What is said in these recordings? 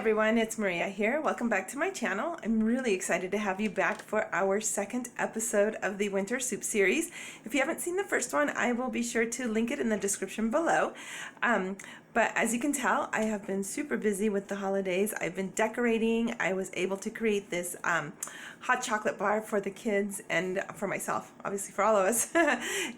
everyone, it's Maria here. Welcome back to my channel. I'm really excited to have you back for our second episode of the Winter Soup series. If you haven't seen the first one, I will be sure to link it in the description below. But as you can tell, I have been super busy with the holidays. I've been decorating. I was able to create this hot chocolate bar for the kids and for myself, obviously for all of us.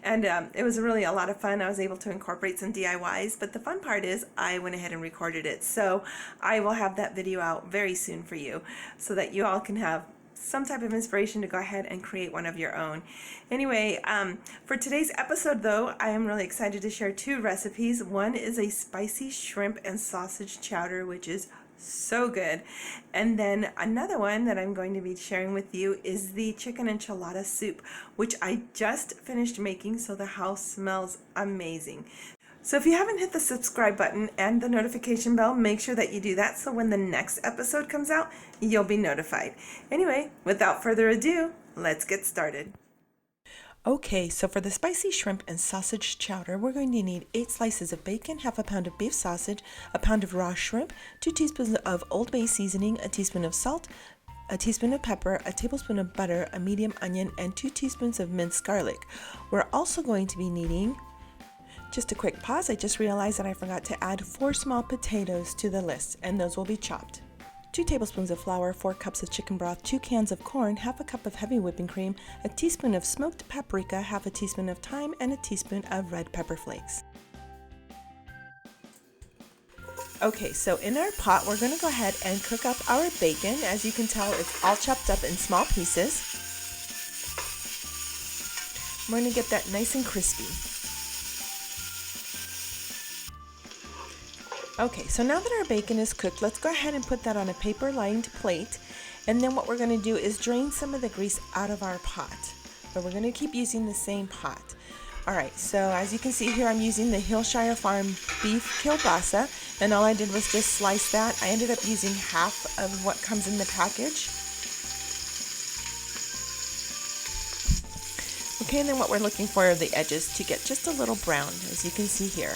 And it was really a lot of fun. I was able to incorporate some DIYs, but the fun part is I went ahead and recorded it. So I will have that video out very soon for you so that you all can have some type of inspiration to go ahead and create one of your own. Anyway, for today's episode though, I am really excited to share two recipes. One is a spicy shrimp and sausage chowder, which is so good. And then another one that I'm going to be sharing with you is the chicken enchilada soup, which I just finished making, so the house smells amazing. So if you haven't hit the subscribe button and the notification bell, make sure that you do that so when the next episode comes out, you'll be notified. Anyway, without further ado, let's get started. Okay, so for the spicy shrimp and sausage chowder, we're going to need 8 slices of bacon, half a pound of beef sausage, a pound of raw shrimp, 2 teaspoons of Old Bay seasoning, a teaspoon of salt, a teaspoon of pepper, a tablespoon of butter, a medium onion, and 2 teaspoons of minced garlic. We're also going to be needing, just a quick pause, I just realized that I forgot to add 4 small potatoes to the list, and those will be chopped. 2 tablespoons of flour, 4 cups of chicken broth, 2 cans of corn, half a cup of heavy whipping cream, a teaspoon of smoked paprika, half a teaspoon of thyme, and a teaspoon of red pepper flakes. Okay, so in our pot, we're going to go ahead and cook up our bacon. As you can tell, it's all chopped up in small pieces. We're going to get that nice and crispy. Okay, so now that our bacon is cooked, let's go ahead and put that on a paper-lined plate. And then what we're going to do is drain some of the grease out of our pot. But we're going to keep using the same pot. Alright, so as you can see here, I'm using the Hillshire Farm beef kielbasa. And all I did was just slice that. I ended up using half of what comes in the package. Okay, and then what we're looking for are the edges to get just a little brown, as you can see here.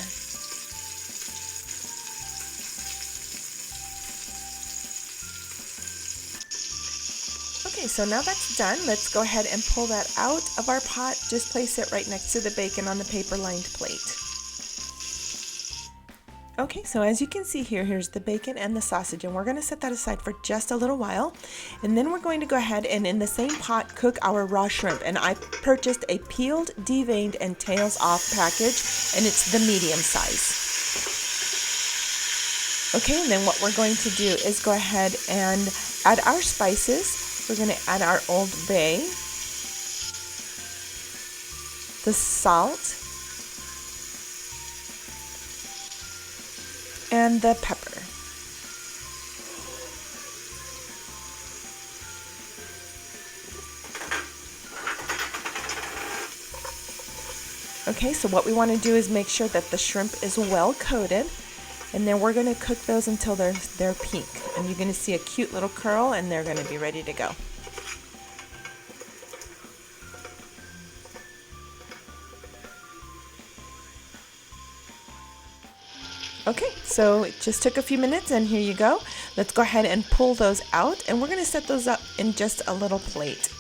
Okay, so now that's done, let's go ahead and pull that out of our pot. Just place it right next to the bacon on the paper-lined plate. Okay, so as you can see here, here's the bacon and the sausage, and we're going to set that aside for just a little while. And then we're going to go ahead and in the same pot cook our raw shrimp. And I purchased a peeled, deveined, and tails off package, and it's the medium size. Okay, and then what we're going to do is go ahead and add our spices. We're going to add our Old Bay, the salt, and the pepper. Okay, so what we want to do is make sure that the shrimp is well coated. And then we're going to cook those until they're pink. And you're going to see a cute little curl and they're going to be ready to go. Okay, so it just took a few minutes and here you go. Let's go ahead and pull those out and we're going to set those up in just a little plate.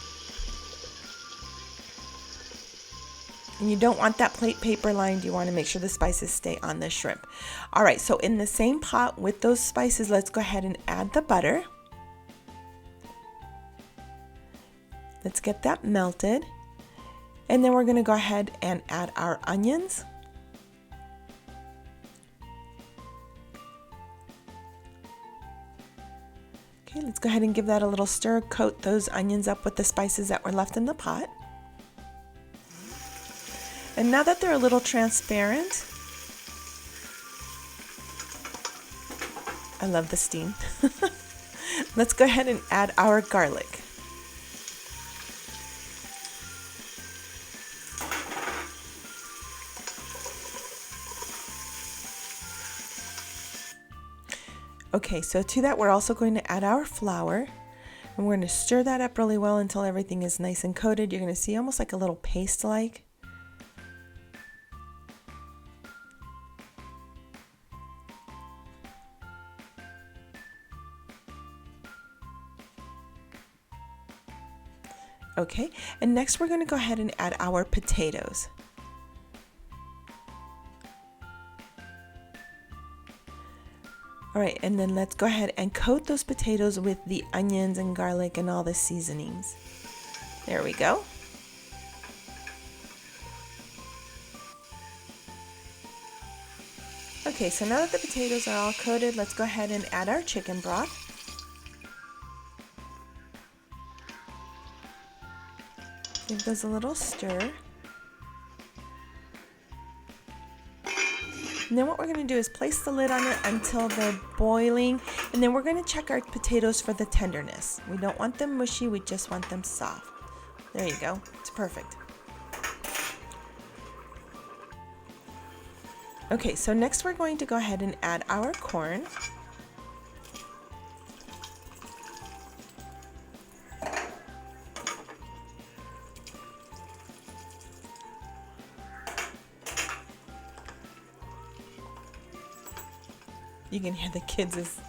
And you don't want that plate paper lined. You want to make sure the spices stay on the shrimp. All right, so in the same pot with those spices, let's go ahead and add the butter. Let's get that melted. And then we're going to go ahead and add our onions. Okay, let's go ahead and give that a little stir. Coat those onions up with the spices that were left in the pot. And now that they're a little transparent, I love the steam. Let's go ahead and add our garlic. Okay, so to that we're also going to add our flour. And we're going to stir that up really well until everything is nice and coated. You're going to see almost like a little paste-like. Okay, and next we're going to go ahead and add our potatoes. All right, and then let's go ahead and coat those potatoes with the onions and garlic and all the seasonings. There we go. Okay, so now that the potatoes are all coated, let's go ahead and add our chicken broth. Give those a little stir. And then what we're going to do is place the lid on it until they're boiling, and then we're going to check our potatoes for the tenderness. We don't want them mushy, we just want them soft. There you go, it's perfect. Okay, so next we're going to go ahead and add our corn. You can hear the kids'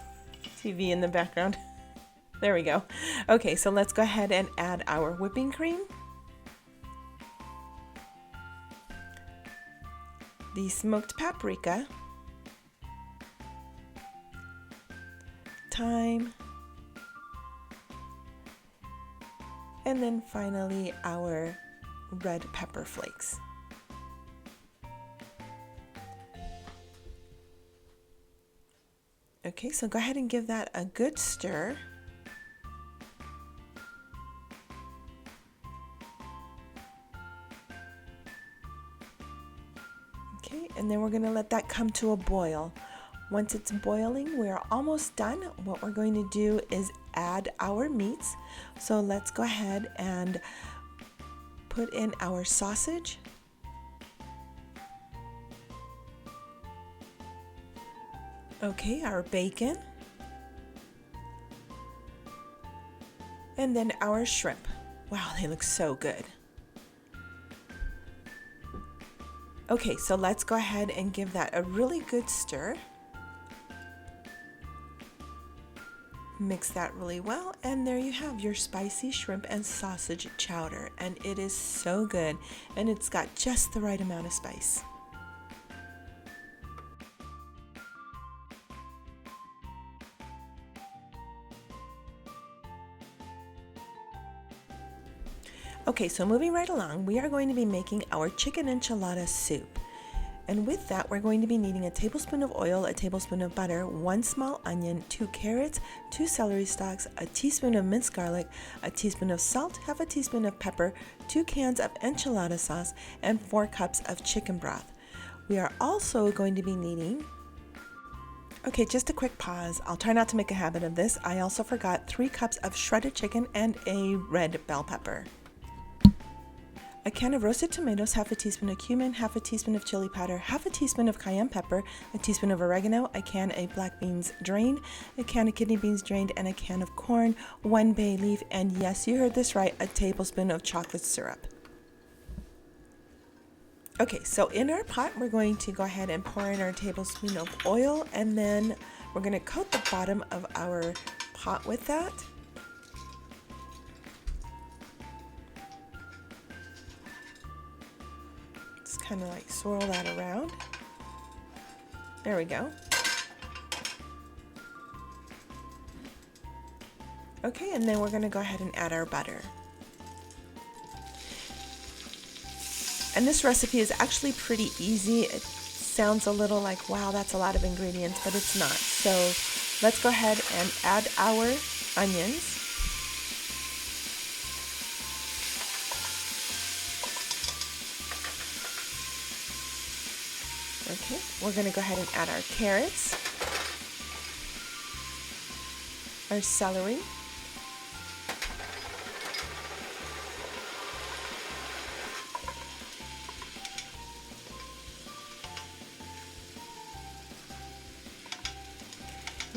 TV in the background. There we go. Okay, so let's go ahead and add our whipping cream, the smoked paprika, thyme, and then finally our red pepper flakes. Okay, so go ahead and give that a good stir. Okay, and then we're going to let that come to a boil. Once it's boiling, we're almost done. What we're going to do is add our meats. So let's go ahead and put in our sausage. Okay, our bacon. And then our shrimp. Wow, they look so good. Okay, so let's go ahead and give that a really good stir. Mix that really well, and there you have your spicy shrimp and sausage chowder, and it is so good, and it's got just the right amount of spice. Okay, so moving right along, we are going to be making our chicken enchilada soup. And with that, we're going to be needing a tablespoon of oil, a tablespoon of butter, 1 small onion, 2 carrots, 2 celery stalks, a teaspoon of minced garlic, a teaspoon of salt, half a teaspoon of pepper, 2 cans of enchilada sauce, and 4 cups of chicken broth. We are also going to be needing... Okay, just a quick pause. I'll try not to make a habit of this. I also forgot 3 cups of shredded chicken and a red bell pepper. A can of roasted tomatoes, half a teaspoon of cumin, half a teaspoon of chili powder, half a teaspoon of cayenne pepper, a teaspoon of oregano, a can of black beans drained, a can of kidney beans drained, and a can of corn, 1 bay leaf, and yes, you heard this right, a tablespoon of chocolate syrup. Okay, so in our pot, we're going to go ahead and pour in our tablespoon of oil, and then we're going to coat the bottom of our pot with that. Just kind of like swirl that around. There we go. Okay, and then we're going to go ahead and add our butter. And this recipe is actually pretty easy. It sounds a little like, wow, that's a lot of ingredients, but it's not. So let's go ahead and add our onions. Okay, we're going to go ahead and add our carrots, our celery,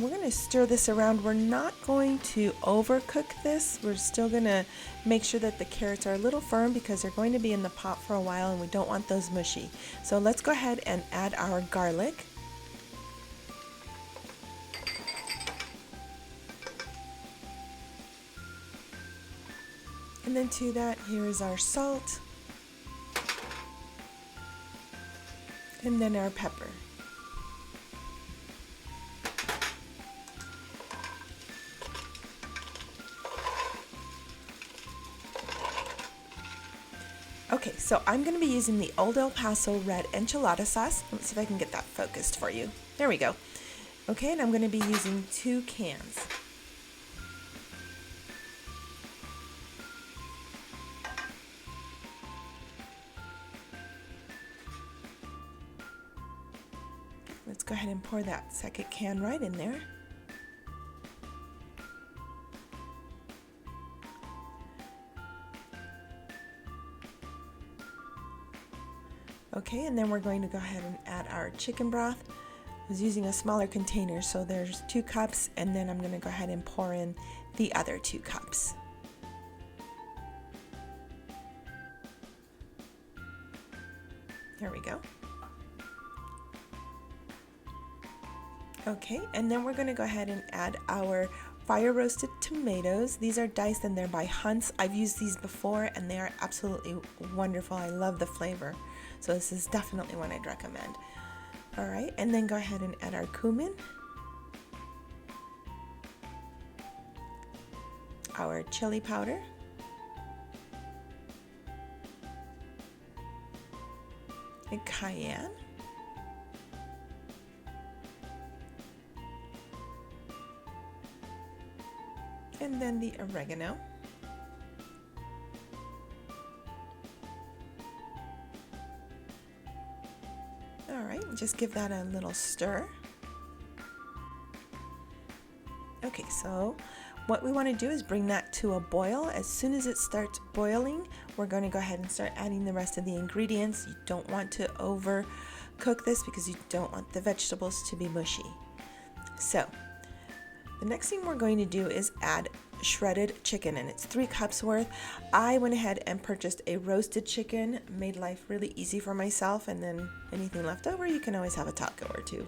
we're going to stir this around. We're not going to overcook this. We're still going to make sure that the carrots are a little firm because they're going to be in the pot for a while and we don't want those mushy. So let's go ahead and add our garlic. And And then to that, here is our salt. And then our pepper. Okay, so I'm going to be using the Old El Paso red enchilada sauce. Let's see if I can get that focused for you. There we go. Okay, and I'm going to be using 2 cans. Let's go ahead and pour that second can right in there. Okay, and then we're going to go ahead and add our chicken broth. I was using a smaller container, so there's 2 cups, and then I'm going to go ahead and pour in the other 2 cups. There we go. Okay, and then we're going to go ahead and add our fire roasted tomatoes. These are diced and they're by Hunt's. I've used these before and they are absolutely wonderful. I love the flavor. So this is definitely one I'd recommend. All right, and then go ahead and add our cumin, our chili powder, and cayenne, and then the oregano. All right, just give that a little stir. Okay, so what we want to do is bring that to a boil. As soon as it starts boiling, we're going to go ahead and start adding the rest of the ingredients. You don't want to overcook this because you don't want the vegetables to be mushy. So the next thing we're going to do is add shredded chicken, and it's 3 cups worth. I went ahead and purchased a roasted chicken, made life really easy for myself, and then anything left over, you can always have a taco or 2.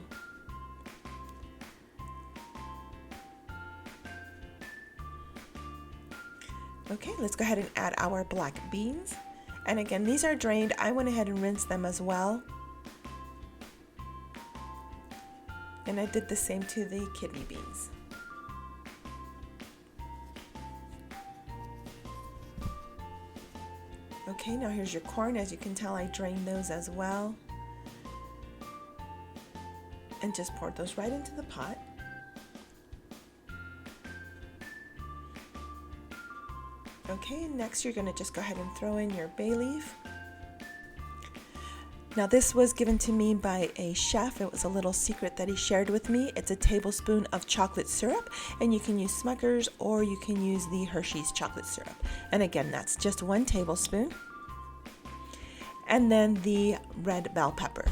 Okay, let's go ahead and add our black beans. And again, these are drained. I went ahead and rinsed them as well. And I did the same to the kidney beans. Okay, now here's your corn. As you can tell, I drained those as well. And just poured those right into the pot. Okay, next you're going to just go ahead and throw in your bay leaf. Now this was given to me by a chef. It was a little secret that he shared with me. It's a tablespoon of chocolate syrup, and you can use Smucker's or you can use the Hershey's chocolate syrup. And again, that's just 1 tablespoon. And then the red bell pepper.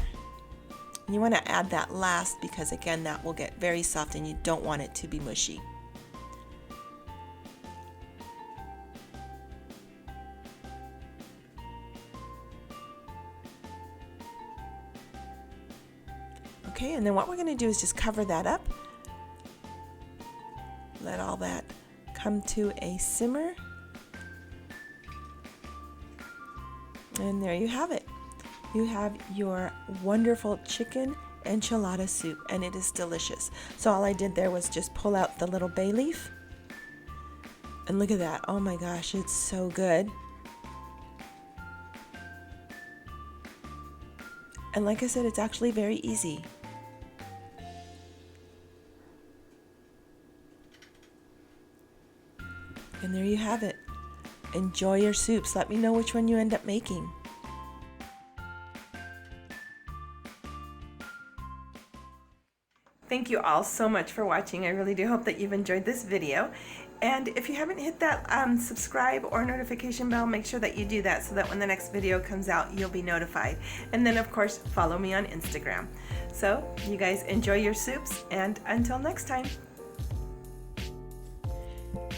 You want to add that last because again, that will get very soft and you don't want it to be mushy. Okay, and then what we're going to do is just cover that up. Let all that come to a simmer. And there you have it. You have your wonderful chicken enchilada soup, and it is delicious. So all I did there was just pull out the little bay leaf. And look at that. Oh my gosh, it's so good. And like I said, it's actually very easy. And there you have it. Enjoy your soups. Let me know which one you end up making. Thank you all so much for watching. I really do hope that you've enjoyed this video. And if you haven't hit that subscribe or notification bell, make sure that you do that so that when the next video comes out, you'll be notified. And then of course, follow me on Instagram. So you guys enjoy your soups, and until next time.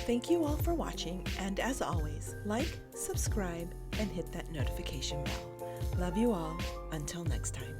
Thank you all for watching, and as always, like, subscribe, and hit that notification bell. Love you all. Until next time.